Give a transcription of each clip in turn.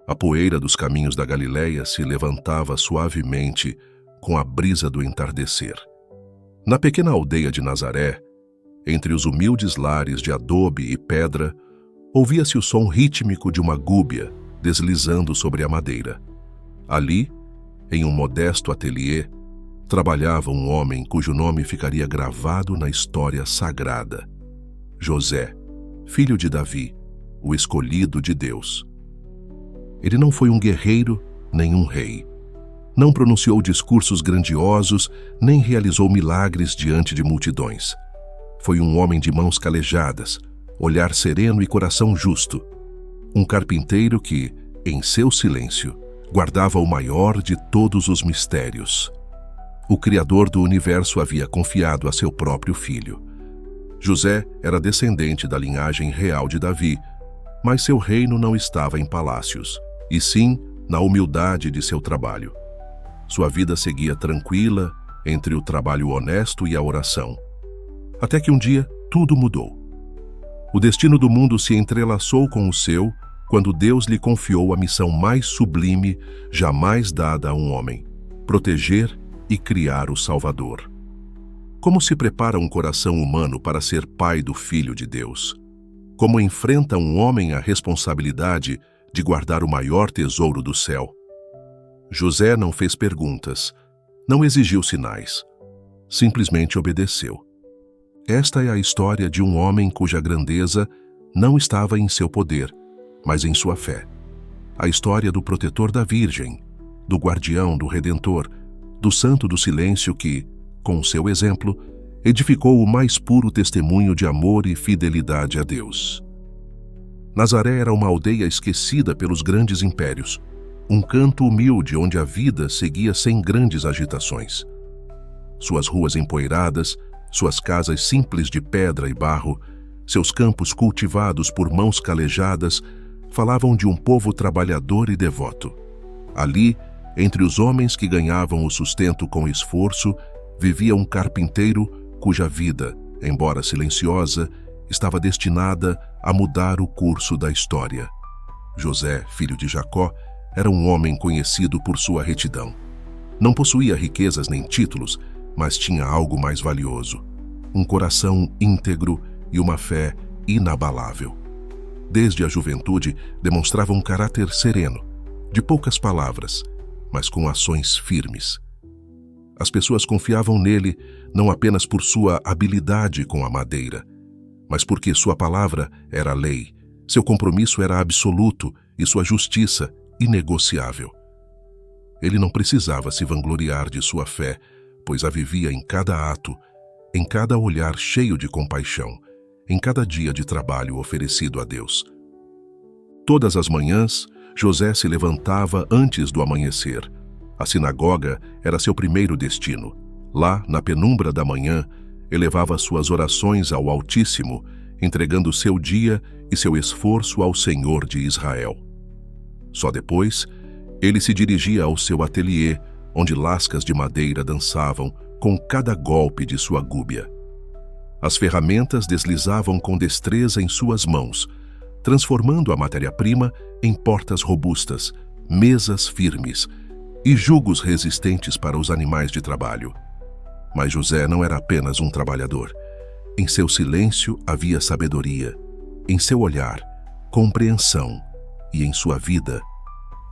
A poeira dos caminhos da Galileia se levantava suavemente com a brisa do entardecer. Na pequena aldeia de Nazaré, entre os humildes lares de adobe e pedra, ouvia-se o som rítmico de uma gúbia deslizando sobre a madeira. Ali, em um modesto ateliê, trabalhava um homem cujo nome ficaria gravado na história sagrada: José, filho de Davi, o escolhido de Deus. Ele não foi um guerreiro nem um rei. Não pronunciou discursos grandiosos, nem realizou milagres diante de multidões. Foi um homem de mãos calejadas, olhar sereno e coração justo. Um carpinteiro que, em seu silêncio, guardava o maior de todos os mistérios. O Criador do universo havia confiado a seu próprio filho. José era descendente da linhagem real de Davi, mas seu reino não estava em palácios, e sim na humildade de seu trabalho. Sua vida seguia tranquila entre o trabalho honesto e a oração. Até que um dia tudo mudou. O destino do mundo se entrelaçou com o seu quando Deus lhe confiou a missão mais sublime jamais dada a um homem: proteger e criar o Salvador. Como se prepara um coração humano para ser pai do Filho de Deus? Como enfrenta um homem a responsabilidade de guardar o maior tesouro do céu? José não fez perguntas, não exigiu sinais, simplesmente obedeceu. Esta é a história de um homem cuja grandeza não estava em seu poder, mas em sua fé. A história do protetor da Virgem, do guardião do Redentor, do santo do silêncio que, com seu exemplo, edificou o mais puro testemunho de amor e fidelidade a Deus. Nazaré era uma aldeia esquecida pelos grandes impérios, um canto humilde onde a vida seguia sem grandes agitações. Suas ruas empoeiradas, suas casas simples de pedra e barro, seus campos cultivados por mãos calejadas, falavam de um povo trabalhador e devoto. Ali, entre os homens que ganhavam o sustento com esforço, vivia um carpinteiro cuja vida, embora silenciosa, estava destinada a mudar o curso da história. José, filho de Jacó, era um homem conhecido por sua retidão. Não possuía riquezas nem títulos, mas tinha algo mais valioso: um coração íntegro e uma fé inabalável. Desde a juventude, demonstrava um caráter sereno, de poucas palavras, mas com ações firmes. As pessoas confiavam nele não apenas por sua habilidade com a madeira, mas porque sua palavra era lei, seu compromisso era absoluto e sua justiça inegociável. Ele não precisava se vangloriar de sua fé, pois a vivia em cada ato, em cada olhar cheio de compaixão, em cada dia de trabalho oferecido a Deus. Todas as manhãs, José se levantava antes do amanhecer. A sinagoga era seu primeiro destino. Lá, na penumbra da manhã, elevava suas orações ao Altíssimo, entregando seu dia e seu esforço ao Senhor de Israel. Só depois, ele se dirigia ao seu ateliê, onde lascas de madeira dançavam com cada golpe de sua gúbia. As ferramentas deslizavam com destreza em suas mãos, transformando a matéria-prima em portas robustas, mesas firmes e jugos resistentes para os animais de trabalho. Mas José não era apenas um trabalhador. Em seu silêncio havia sabedoria, em seu olhar, compreensão e em sua vida,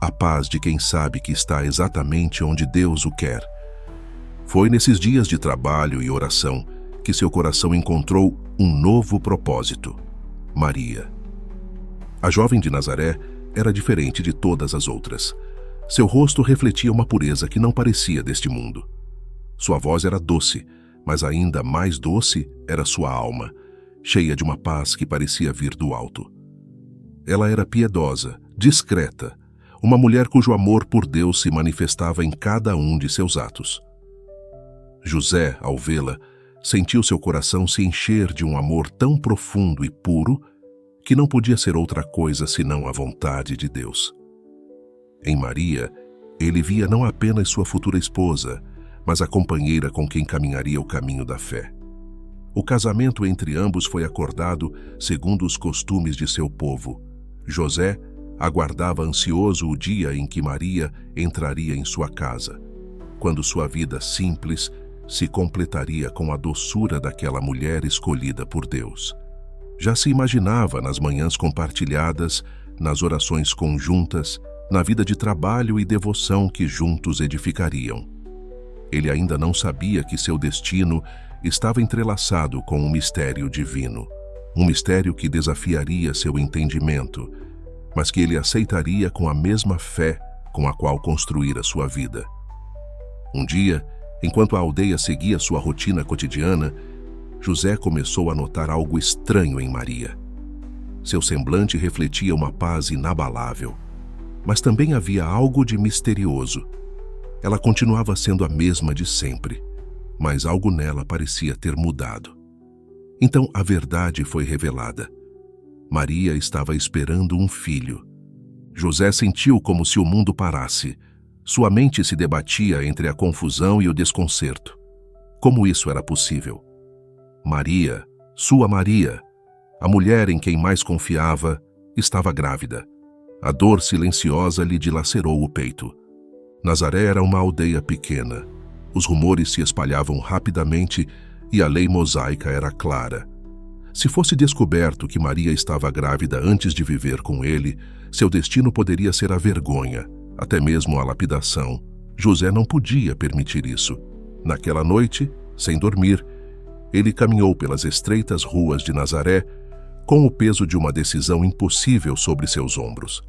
a paz de quem sabe que está exatamente onde Deus o quer. Foi nesses dias de trabalho e oração que seu coração encontrou um novo propósito: Maria. A jovem de Nazaré era diferente de todas as outras. Seu rosto refletia uma pureza que não parecia deste mundo. Sua voz era doce, mas ainda mais doce era sua alma, cheia de uma paz que parecia vir do alto. Ela era piedosa, discreta, uma mulher cujo amor por Deus se manifestava em cada um de seus atos. José, ao vê-la, sentiu seu coração se encher de um amor tão profundo e puro que não podia ser outra coisa senão a vontade de Deus. Em Maria, ele via não apenas sua futura esposa, mas a companheira com quem caminharia o caminho da fé. O casamento entre ambos foi acordado segundo os costumes de seu povo. José aguardava ansioso o dia em que Maria entraria em sua casa, quando sua vida simples se completaria com a doçura daquela mulher escolhida por Deus. Já se imaginava nas manhãs compartilhadas, nas orações conjuntas, na vida de trabalho e devoção que juntos edificariam. Ele ainda não sabia que seu destino estava entrelaçado com um mistério divino, um mistério que desafiaria seu entendimento, mas que ele aceitaria com a mesma fé com a qual construíra sua vida. Um dia, enquanto a aldeia seguia sua rotina cotidiana, José começou a notar algo estranho em Maria. Seu semblante refletia uma paz inabalável, mas também havia algo de misterioso. Ela continuava sendo a mesma de sempre, mas algo nela parecia ter mudado. Então a verdade foi revelada. Maria estava esperando um filho. José sentiu como se o mundo parasse. Sua mente se debatia entre a confusão e o desconcerto. Como isso era possível? Maria, sua Maria, a mulher em quem mais confiava, estava grávida. A dor silenciosa lhe dilacerou o peito. Nazaré era uma aldeia pequena. Os rumores se espalhavam rapidamente e a lei mosaica era clara. Se fosse descoberto que Maria estava grávida antes de viver com ele, seu destino poderia ser a vergonha, até mesmo a lapidação. José não podia permitir isso. Naquela noite, sem dormir, ele caminhou pelas estreitas ruas de Nazaré com o peso de uma decisão impossível sobre seus ombros.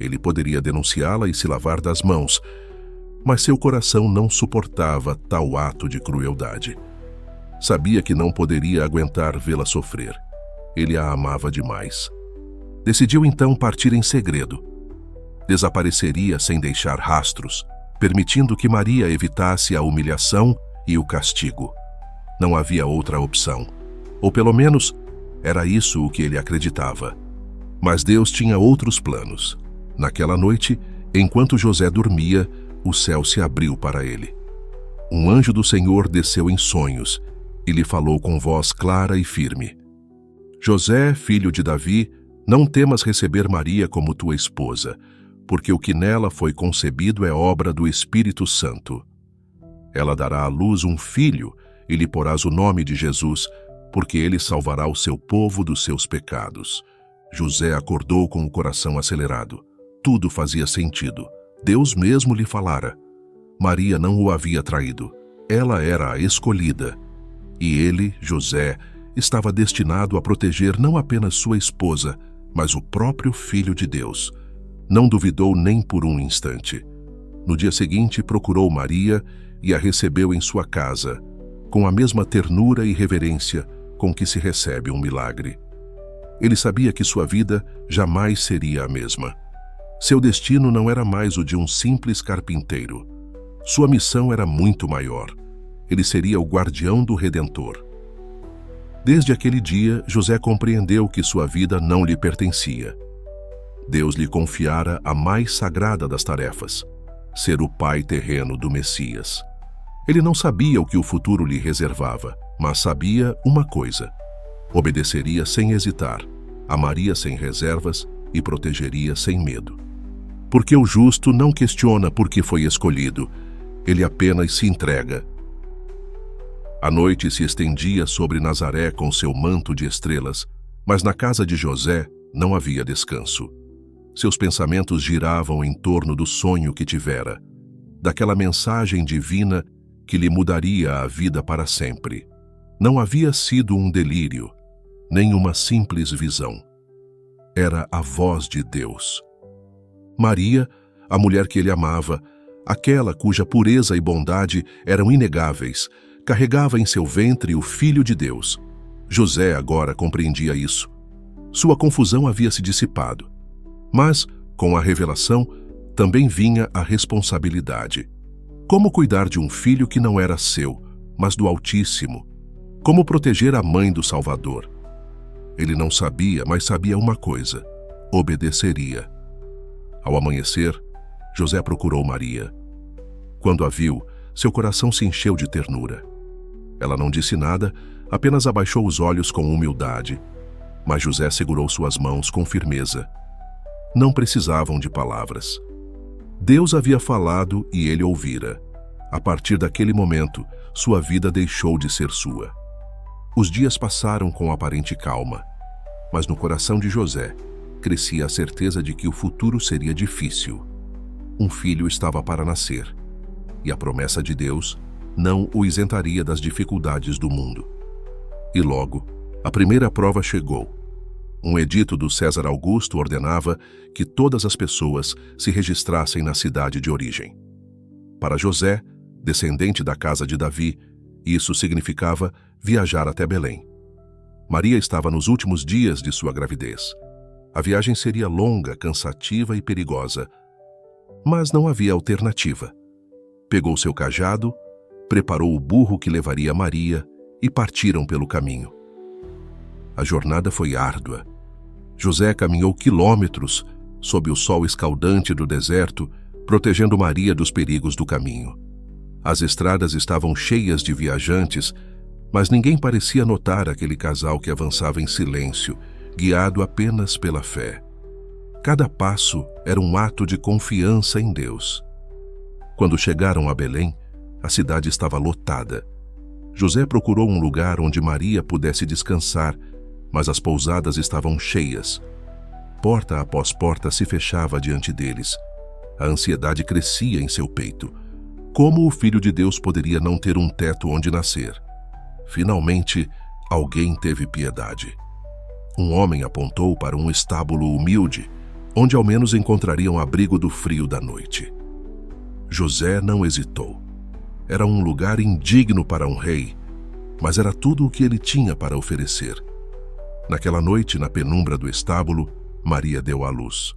Ele poderia denunciá-la e se lavar das mãos, mas seu coração não suportava tal ato de crueldade. Sabia que não poderia aguentar vê-la sofrer. Ele a amava demais. Decidiu então partir em segredo. Desapareceria sem deixar rastros, permitindo que Maria evitasse a humilhação e o castigo. Não havia outra opção. Ou pelo menos, era isso o que ele acreditava. Mas Deus tinha outros planos. Naquela noite, enquanto José dormia, o céu se abriu para ele. Um anjo do Senhor desceu em sonhos e lhe falou com voz clara e firme: José, filho de Davi, não temas receber Maria como tua esposa, porque o que nela foi concebido é obra do Espírito Santo. Ela dará à luz um filho e lhe porás o nome de Jesus, porque ele salvará o seu povo dos seus pecados. José acordou com o coração acelerado. Tudo fazia sentido. Deus mesmo lhe falara. Maria não o havia traído. Ela era a escolhida. E ele, José, estava destinado a proteger não apenas sua esposa, mas o próprio Filho de Deus. Não duvidou nem por um instante. No dia seguinte, procurou Maria e a recebeu em sua casa, com a mesma ternura e reverência com que se recebe um milagre. Ele sabia que sua vida jamais seria a mesma. Seu destino não era mais o de um simples carpinteiro. Sua missão era muito maior. Ele seria o guardião do Redentor. Desde aquele dia, José compreendeu que sua vida não lhe pertencia. Deus lhe confiara a mais sagrada das tarefas: ser o pai terreno do Messias. Ele não sabia o que o futuro lhe reservava, mas sabia uma coisa: obedeceria sem hesitar, amaria sem reservas e protegeria sem medo. Porque o justo não questiona por que foi escolhido, ele apenas se entrega. A noite se estendia sobre Nazaré com seu manto de estrelas, mas na casa de José não havia descanso. Seus pensamentos giravam em torno do sonho que tivera, daquela mensagem divina que lhe mudaria a vida para sempre. Não havia sido um delírio, nem uma simples visão. Era a voz de Deus. Maria, a mulher que ele amava, aquela cuja pureza e bondade eram inegáveis, carregava em seu ventre o Filho de Deus. José agora compreendia isso. Sua confusão havia se dissipado. Mas, com a revelação, também vinha a responsabilidade. Como cuidar de um filho que não era seu, mas do Altíssimo? Como proteger a mãe do Salvador? Ele não sabia, mas sabia uma coisa: obedeceria. Ao amanhecer, José procurou Maria. Quando a viu, seu coração se encheu de ternura. Ela não disse nada, apenas abaixou os olhos com humildade. Mas José segurou suas mãos com firmeza. não precisavam de palavras. Deus havia falado e ele ouvira. A partir daquele momento, sua vida deixou de ser sua. Os dias passaram com aparente calma, mas no coração de José crescia a certeza de que o futuro seria difícil. Um filho estava para nascer, e a promessa de Deus não o isentaria das dificuldades do mundo. E logo, a primeira prova chegou. Um edito do César Augusto ordenava que todas as pessoas se registrassem na cidade de origem. Para José, descendente da casa de Davi, isso significava viajar até Belém. Maria estava nos últimos dias de sua gravidez. A viagem seria longa, cansativa e perigosa, mas não havia alternativa. Pegou seu cajado, preparou o burro que levaria Maria e partiram pelo caminho. A jornada foi árdua. José caminhou quilômetros sob o sol escaldante do deserto, protegendo Maria dos perigos do caminho. As estradas estavam cheias de viajantes, mas ninguém parecia notar aquele casal que avançava em silêncio, guiado apenas pela fé. Cada passo era um ato de confiança em Deus. Quando chegaram a Belém, a cidade estava lotada. José procurou um lugar onde Maria pudesse descansar, mas as pousadas estavam cheias. Porta após porta se fechava diante deles. A ansiedade crescia em seu peito. Como o Filho de Deus poderia não ter um teto onde nascer? Finalmente, alguém teve piedade. Um homem apontou para um estábulo humilde, onde ao menos encontrariam abrigo do frio da noite. José não hesitou. Era um lugar indigno para um rei, mas era tudo o que ele tinha para oferecer. Naquela noite, na penumbra do estábulo, Maria deu à luz.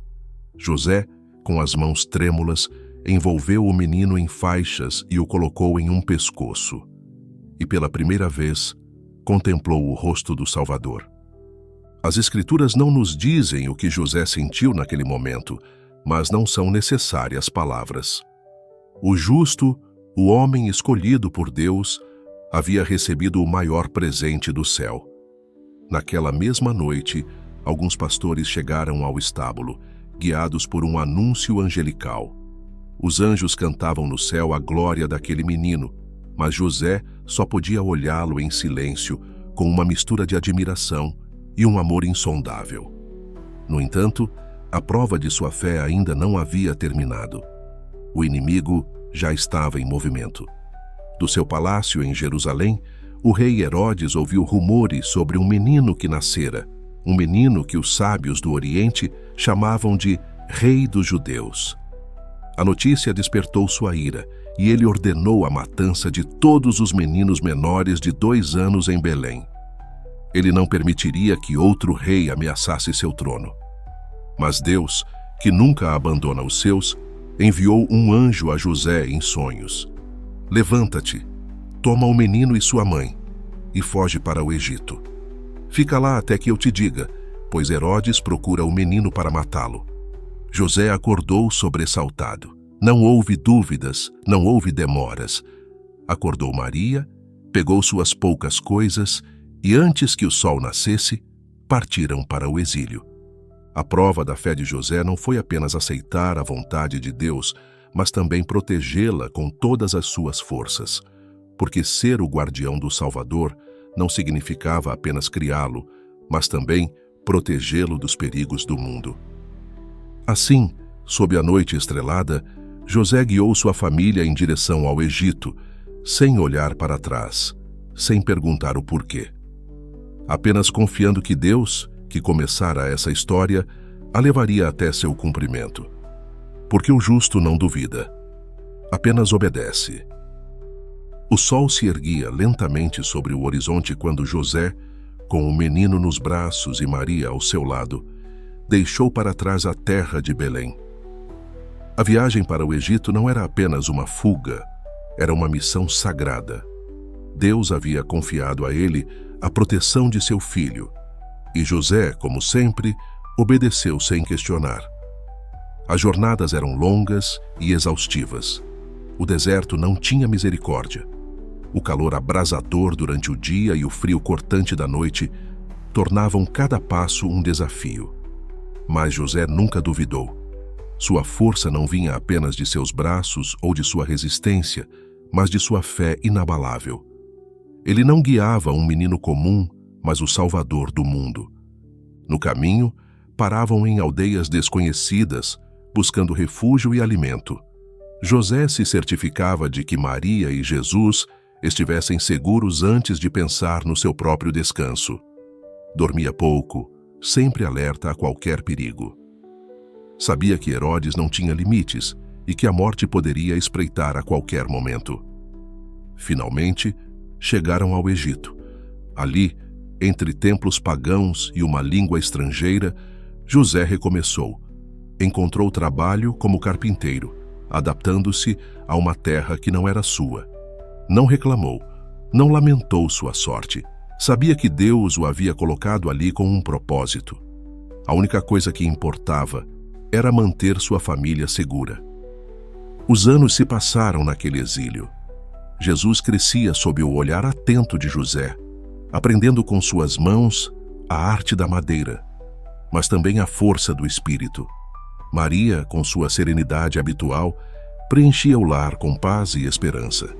José, com as mãos trêmulas, envolveu o menino em faixas e o colocou em um pescoço. E pela primeira vez, contemplou o rosto do Salvador. As Escrituras não nos dizem o que José sentiu naquele momento, mas não são necessárias palavras. O justo, o homem escolhido por Deus, havia recebido o maior presente do céu. Naquela mesma noite, alguns pastores chegaram ao estábulo, guiados por um anúncio angelical. Os anjos cantavam no céu a glória daquele menino, mas José só podia olhá-lo em silêncio, com uma mistura de admiração e um amor insondável. No entanto, a prova de sua fé ainda não havia terminado. O inimigo já estava em movimento. Do seu palácio em Jerusalém, o rei Herodes ouviu rumores sobre um menino que nascera, um menino que os sábios do Oriente chamavam de Rei dos Judeus. A notícia despertou sua ira, e ele ordenou a matança de todos os meninos menores de 2 anos em Belém. Ele não permitiria que outro rei ameaçasse seu trono. Mas Deus, que nunca abandona os seus, enviou um anjo a José em sonhos. Levanta-te, toma o menino e sua mãe, e foge para o Egito. Fica lá até que eu te diga, pois Herodes procura o menino para matá-lo. José acordou sobressaltado. Não houve dúvidas, não houve demoras. Acordou Maria, pegou suas poucas coisas e, antes que o sol nascesse, partiram para o exílio. A prova da fé de José não foi apenas aceitar a vontade de Deus, mas também protegê-la com todas as suas forças, porque ser o guardião do Salvador não significava apenas criá-lo, mas também protegê-lo dos perigos do mundo. Assim, sob a noite estrelada, José guiou sua família em direção ao Egito, sem olhar para trás, sem perguntar o porquê. Apenas confiando que Deus, que começara essa história, a levaria até seu cumprimento. Porque o justo não duvida, apenas obedece. O sol se erguia lentamente sobre o horizonte quando José, com o menino nos braços e Maria ao seu lado, deixou para trás a terra de Belém. A viagem para o Egito não era apenas uma fuga, era uma missão sagrada. Deus havia confiado a ele a proteção de seu filho, e José, como sempre, obedeceu sem questionar. As jornadas eram longas e exaustivas. O deserto não tinha misericórdia. O calor abrasador durante o dia e o frio cortante da noite tornavam cada passo um desafio. Mas José nunca duvidou. Sua força não vinha apenas de seus braços ou de sua resistência, mas de sua fé inabalável. Ele não guiava um menino comum, mas o Salvador do mundo. No caminho, paravam em aldeias desconhecidas, buscando refúgio e alimento. José se certificava de que Maria e Jesus estivessem seguros antes de pensar no seu próprio descanso. Dormia pouco, sempre alerta a qualquer perigo. Sabia que Herodes não tinha limites e que a morte poderia espreitar a qualquer momento. Finalmente, chegaram ao Egito. Ali, entre templos pagãos e uma língua estrangeira, José recomeçou. Encontrou trabalho como carpinteiro, adaptando-se a uma terra que não era sua. Não reclamou, não lamentou sua sorte. Sabia que Deus o havia colocado ali com um propósito. A única coisa que importava era manter sua família segura. Os anos se passaram naquele exílio. Jesus crescia sob o olhar atento de José, aprendendo com suas mãos a arte da madeira, mas também a força do espírito. Maria, com sua serenidade habitual, preenchia o lar com paz e esperança.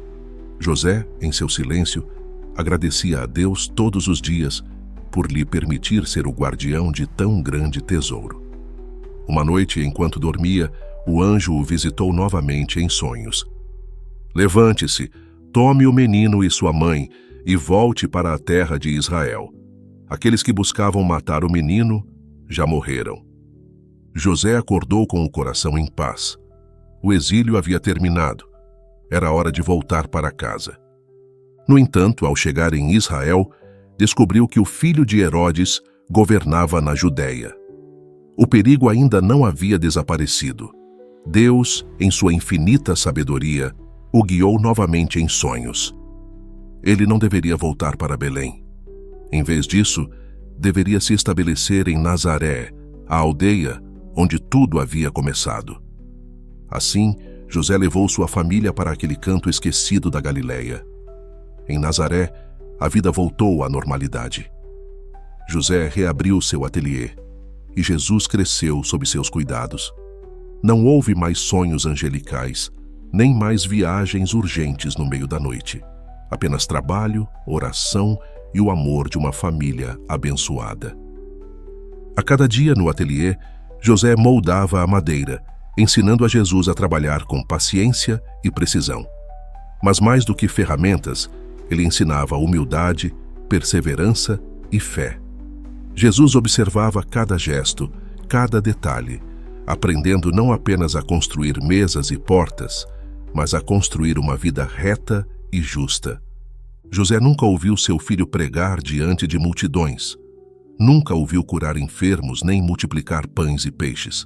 José, em seu silêncio, agradecia a Deus todos os dias por lhe permitir ser o guardião de tão grande tesouro. Uma noite, enquanto dormia, o anjo o visitou novamente em sonhos. Levante-se, tome o menino e sua mãe e volte para a terra de Israel. Aqueles que buscavam matar o menino já morreram. José acordou com o coração em paz. O exílio havia terminado. Era hora de voltar para casa. No entanto, ao chegar em Israel, descobriu que o filho de Herodes governava na Judéia. O perigo ainda não havia desaparecido. Deus, em sua infinita sabedoria, o guiou novamente em sonhos. Ele não deveria voltar para Belém. Em vez disso, deveria se estabelecer em Nazaré, a aldeia onde tudo havia começado. Assim, José levou sua família para aquele canto esquecido da Galileia. Em Nazaré, a vida voltou à normalidade. José reabriu seu ateliê e Jesus cresceu sob seus cuidados. Não houve mais sonhos angelicais, nem mais viagens urgentes no meio da noite. Apenas trabalho, oração e o amor de uma família abençoada. A cada dia no ateliê, José moldava a madeira, ensinando a Jesus a trabalhar com paciência e precisão. Mas mais do que ferramentas, ele ensinava humildade, perseverança e fé. Jesus observava cada gesto, cada detalhe, aprendendo não apenas a construir mesas e portas, mas a construir uma vida reta e justa. José nunca ouviu seu filho pregar diante de multidões. Nunca o viu curar enfermos nem multiplicar pães e peixes.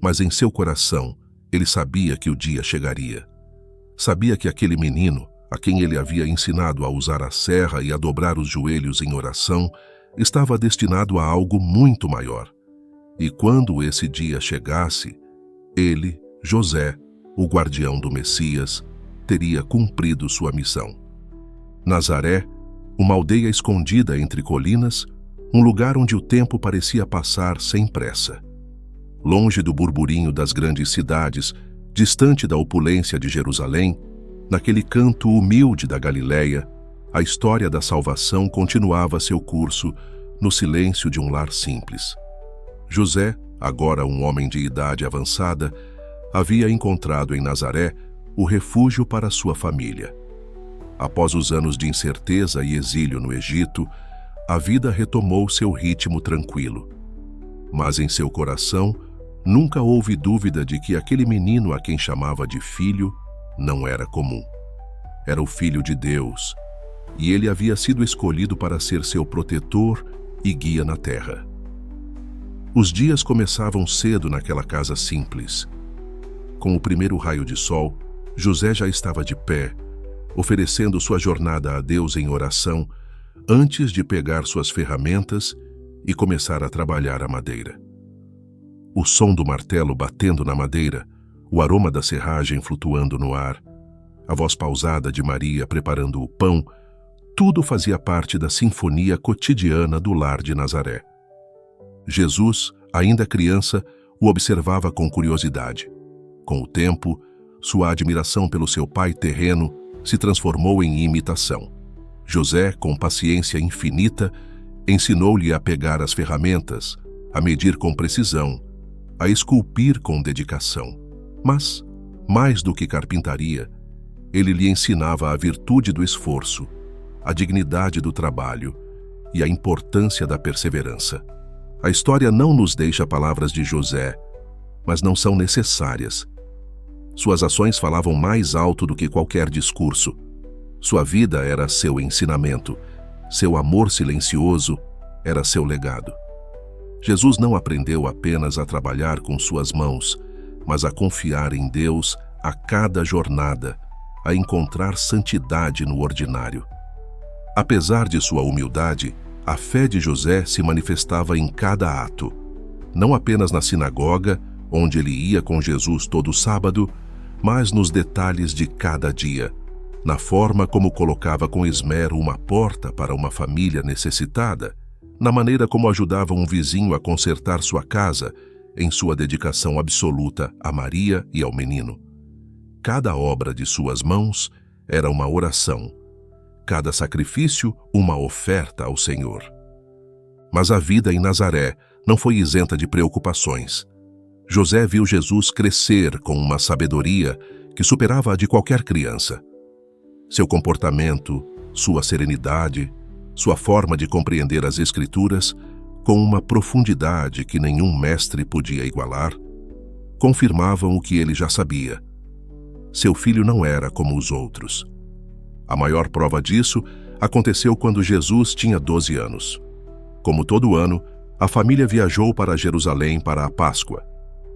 Mas em seu coração, ele sabia que o dia chegaria. Sabia que aquele menino, a quem ele havia ensinado a usar a serra e a dobrar os joelhos em oração, estava destinado a algo muito maior. E quando esse dia chegasse, ele, José, o guardião do Messias, teria cumprido sua missão. Nazaré, uma aldeia escondida entre colinas, um lugar onde o tempo parecia passar sem pressa. Longe do burburinho das grandes cidades, distante da opulência de Jerusalém, naquele canto humilde da Galileia, a história da salvação continuava seu curso no silêncio de um lar simples. José, agora um homem de idade avançada, havia encontrado em Nazaré o refúgio para sua família. Após os anos de incerteza e exílio no Egito, a vida retomou seu ritmo tranquilo. Mas em seu coração, nunca houve dúvida de que aquele menino a quem chamava de filho não era comum. Era o Filho de Deus, e ele havia sido escolhido para ser seu protetor e guia na terra. Os dias começavam cedo naquela casa simples. Com o primeiro raio de sol, José já estava de pé, oferecendo sua jornada a Deus em oração, antes de pegar suas ferramentas e começar a trabalhar a madeira. O som do martelo batendo na madeira, o aroma da serragem flutuando no ar, a voz pausada de Maria preparando o pão, tudo fazia parte da sinfonia cotidiana do lar de Nazaré. Jesus, Ainda criança, o observava com curiosidade. Com o tempo, sua admiração pelo seu pai terreno se transformou em imitação. José, com paciência infinita, ensinou-lhe a pegar as ferramentas, a medir com precisão, a esculpir com dedicação. Mas, mais do que carpintaria, ele lhe ensinava a virtude do esforço, a dignidade do trabalho e a importância da perseverança. A história não nos deixa palavras de José, mas não são necessárias. Suas ações falavam mais alto do que qualquer discurso. Sua vida era seu ensinamento, seu amor silencioso era seu legado. Jesus não aprendeu apenas a trabalhar com suas mãos, mas a confiar em Deus a cada jornada, a encontrar santidade no ordinário. Apesar de sua humildade, a fé de José se manifestava em cada ato, não apenas na sinagoga, onde ele ia com Jesus todo sábado, mas nos detalhes de cada dia, na forma como colocava com esmero uma porta para uma família necessitada, na maneira como ajudava um vizinho a consertar sua casa, em sua dedicação absoluta a Maria e ao menino. Cada obra de suas mãos era uma oração, cada sacrifício uma oferta ao Senhor. Mas a vida em Nazaré não foi isenta de preocupações. José viu Jesus crescer com uma sabedoria que superava a de qualquer criança. Seu comportamento, sua serenidade, sua forma de compreender as Escrituras, com uma profundidade que nenhum mestre podia igualar, confirmavam o que ele já sabia. Seu filho não era como os outros. A maior prova disso aconteceu quando Jesus tinha 12 anos. Como todo ano, a família viajou para Jerusalém para a Páscoa.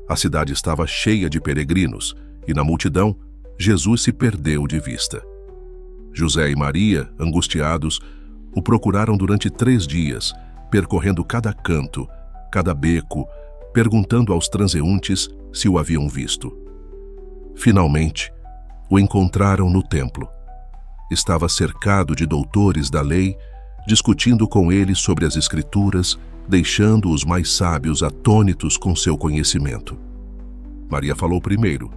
A cidade estava cheia de peregrinos e, na multidão, Jesus se perdeu de vista. José e Maria, angustiados, o procuraram durante 3 dias, percorrendo cada canto, cada beco, perguntando aos transeuntes se o haviam visto. Finalmente, o encontraram no templo. Estava cercado de doutores da lei, discutindo com ele sobre as Escrituras, deixando os mais sábios atônitos com seu conhecimento. Maria falou primeiro,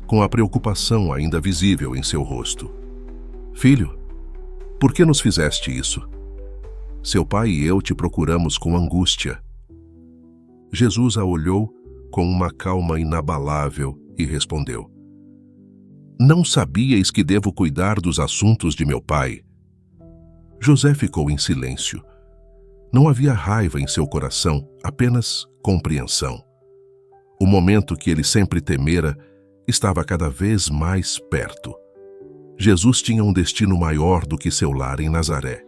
com a preocupação ainda visível em seu rosto. Filho, por que nos fizeste isso? Seu pai e eu te procuramos com angústia. Jesus a olhou com uma calma inabalável e respondeu: Não sabíeis que devo cuidar dos assuntos de meu pai? José ficou em silêncio. Não havia raiva em seu coração, apenas compreensão. O momento que ele sempre temera estava cada vez mais perto. Jesus tinha um destino maior do que seu lar em Nazaré.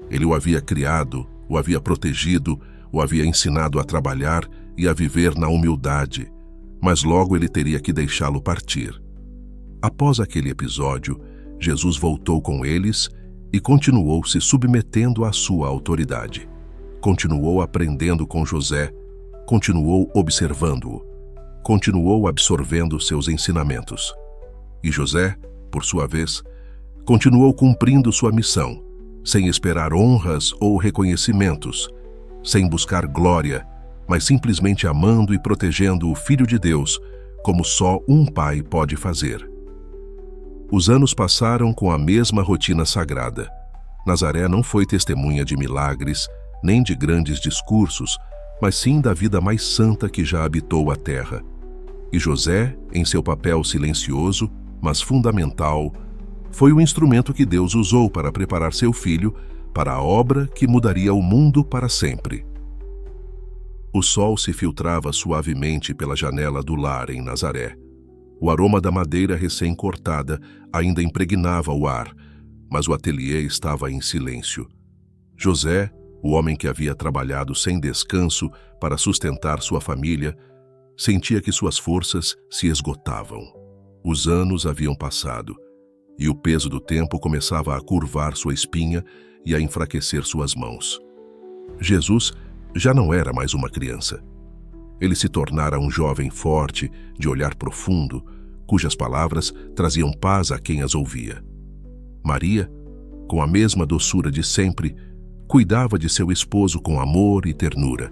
Ele o havia criado, o havia protegido, o havia ensinado a trabalhar e a viver na humildade, mas logo ele teria que deixá-lo partir. Após aquele episódio, Jesus voltou com eles e continuou se submetendo à sua autoridade. Continuou aprendendo com José, continuou observando-o, continuou absorvendo seus ensinamentos. E José, por sua vez, continuou cumprindo sua missão, sem esperar honras ou reconhecimentos, sem buscar glória, mas simplesmente amando e protegendo o Filho de Deus, como só um pai pode fazer. Os anos passaram com a mesma rotina sagrada. Nazaré não foi testemunha de milagres, nem de grandes discursos, mas sim da vida mais santa que já habitou a terra. E José, em seu papel silencioso, mas fundamental, foi o instrumento que Deus usou para preparar seu filho para a obra que mudaria o mundo para sempre. O sol se filtrava suavemente pela janela do lar em Nazaré. O aroma da madeira recém-cortada ainda impregnava o ar, mas o ateliê estava em silêncio. José, o homem que havia trabalhado sem descanso para sustentar sua família, sentia que suas forças se esgotavam. Os anos haviam passado, e o peso do tempo começava a curvar sua espinha e a enfraquecer suas mãos. Jesus já não era mais uma criança. Ele se tornara um jovem forte, de olhar profundo, cujas palavras traziam paz a quem as ouvia. Maria, com a mesma doçura de sempre, cuidava de seu esposo com amor e ternura,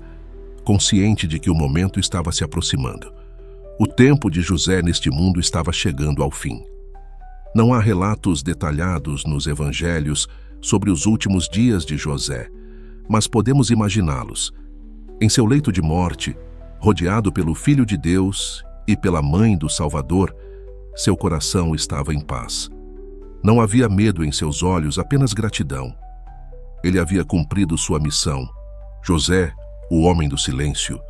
consciente de que o momento estava se aproximando. O tempo de José neste mundo estava chegando ao fim. Não há relatos detalhados nos evangelhos sobre os últimos dias de José, mas podemos imaginá-los. Em seu leito de morte, rodeado pelo Filho de Deus e pela Mãe do Salvador, seu coração estava em paz. Não havia medo em seus olhos, apenas gratidão. Ele havia cumprido sua missão. José, o homem do silêncio,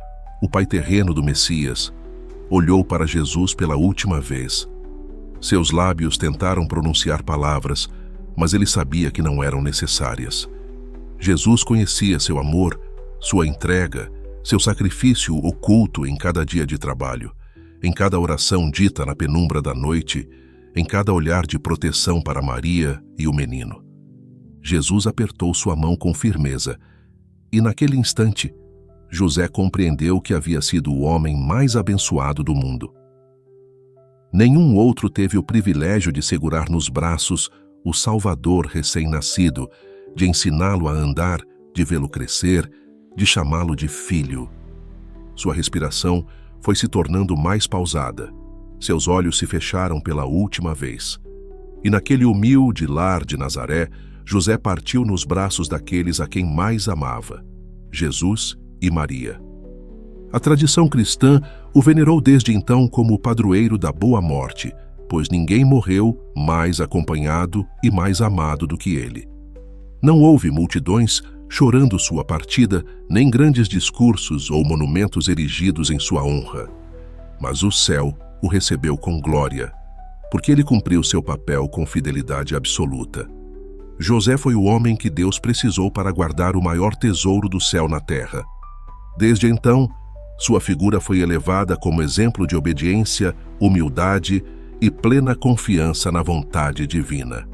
o pai terreno do Messias, olhou para Jesus pela última vez. Seus lábios tentaram pronunciar palavras, mas ele sabia que não eram necessárias. Jesus conhecia seu amor, sua entrega, seu sacrifício oculto em cada dia de trabalho, em cada oração dita na penumbra da noite, em cada olhar de proteção para Maria e o menino. Jesus apertou sua mão com firmeza, e naquele instante, José compreendeu que havia sido o homem mais abençoado do mundo. Nenhum outro teve o privilégio de segurar nos braços o Salvador recém-nascido, de ensiná-lo a andar, de vê-lo crescer, de chamá-lo de filho. Sua respiração foi se tornando mais pausada. Seus olhos se fecharam pela última vez. E naquele humilde lar de Nazaré, José partiu nos braços daqueles a quem mais amava, Jesus e Maria. A tradição cristã o venerou desde então como o padroeiro da boa morte, pois ninguém morreu mais acompanhado e mais amado do que ele. Não houve multidões chorando sua partida, nem grandes discursos ou monumentos erigidos em sua honra. Mas o céu o recebeu com glória, porque ele cumpriu seu papel com fidelidade absoluta. José foi o homem que Deus precisou para guardar o maior tesouro do céu na terra. Desde então, sua figura foi elevada como exemplo de obediência, humildade e plena confiança na vontade divina.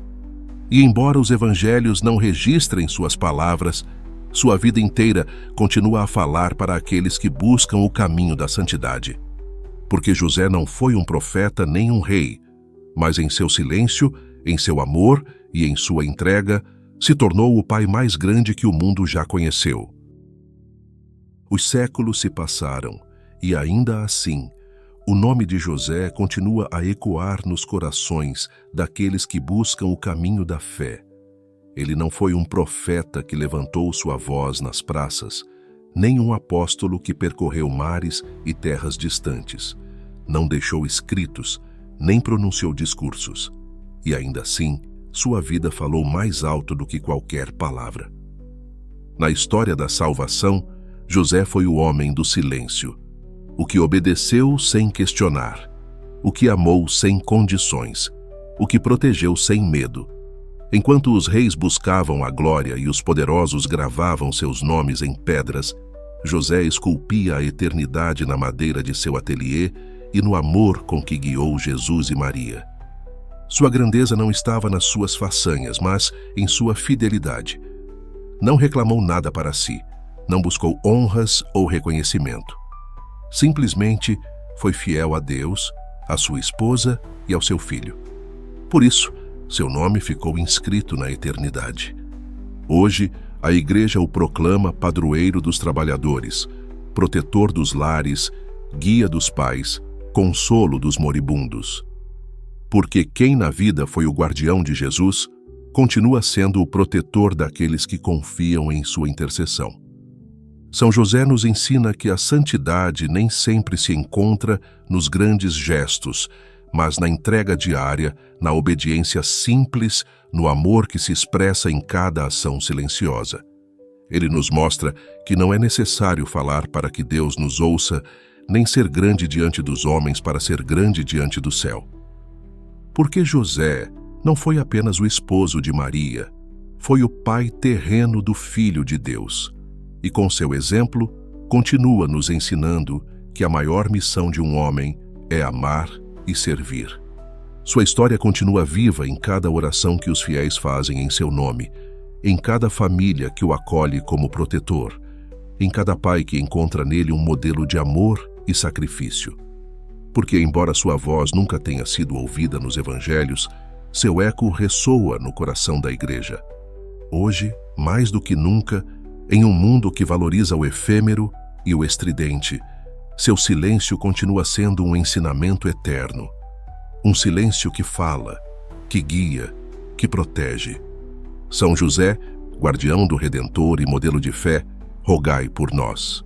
E embora os evangelhos não registrem suas palavras, sua vida inteira continua a falar para aqueles que buscam o caminho da santidade. Porque José não foi um profeta nem um rei, mas em seu silêncio, em seu amor e em sua entrega, se tornou o pai mais grande que o mundo já conheceu. Os séculos se passaram e ainda assim, o nome de José continua a ecoar nos corações daqueles que buscam o caminho da fé. Ele não foi um profeta que levantou sua voz nas praças, nem um apóstolo que percorreu mares e terras distantes. Não deixou escritos, nem pronunciou discursos. E ainda assim, sua vida falou mais alto do que qualquer palavra. Na história da salvação, José foi o homem do silêncio, o que obedeceu sem questionar, o que amou sem condições, o que protegeu sem medo. Enquanto os reis buscavam a glória e os poderosos gravavam seus nomes em pedras, José esculpia a eternidade na madeira de seu ateliê e no amor com que guiou Jesus e Maria. Sua grandeza não estava nas suas façanhas, mas em sua fidelidade. Não reclamou nada para si, não buscou honras ou reconhecimento. Simplesmente foi fiel a Deus, à sua esposa e ao seu filho. Por isso, seu nome ficou inscrito na eternidade. Hoje, a Igreja o proclama padroeiro dos trabalhadores, protetor dos lares, guia dos pais, consolo dos moribundos. Porque quem na vida foi o guardião de Jesus, continua sendo o protetor daqueles que confiam em sua intercessão. São José nos ensina que a santidade nem sempre se encontra nos grandes gestos, mas na entrega diária, na obediência simples, no amor que se expressa em cada ação silenciosa. Ele nos mostra que não é necessário falar para que Deus nos ouça, nem ser grande diante dos homens para ser grande diante do céu. Porque José não foi apenas o esposo de Maria, foi o pai terreno do Filho de Deus. E com seu exemplo, continua nos ensinando que a maior missão de um homem é amar e servir. Sua história continua viva em cada oração que os fiéis fazem em seu nome, em cada família que o acolhe como protetor, em cada pai que encontra nele um modelo de amor e sacrifício. Porque, embora sua voz nunca tenha sido ouvida nos evangelhos, seu eco ressoa no coração da Igreja. Hoje, mais do que nunca, em um mundo que valoriza o efêmero, e o estridente, seu silêncio continua sendo um ensinamento eterno. Um silêncio que fala, que guia, que protege. São José, guardião do Redentor e modelo de fé, rogai por nós.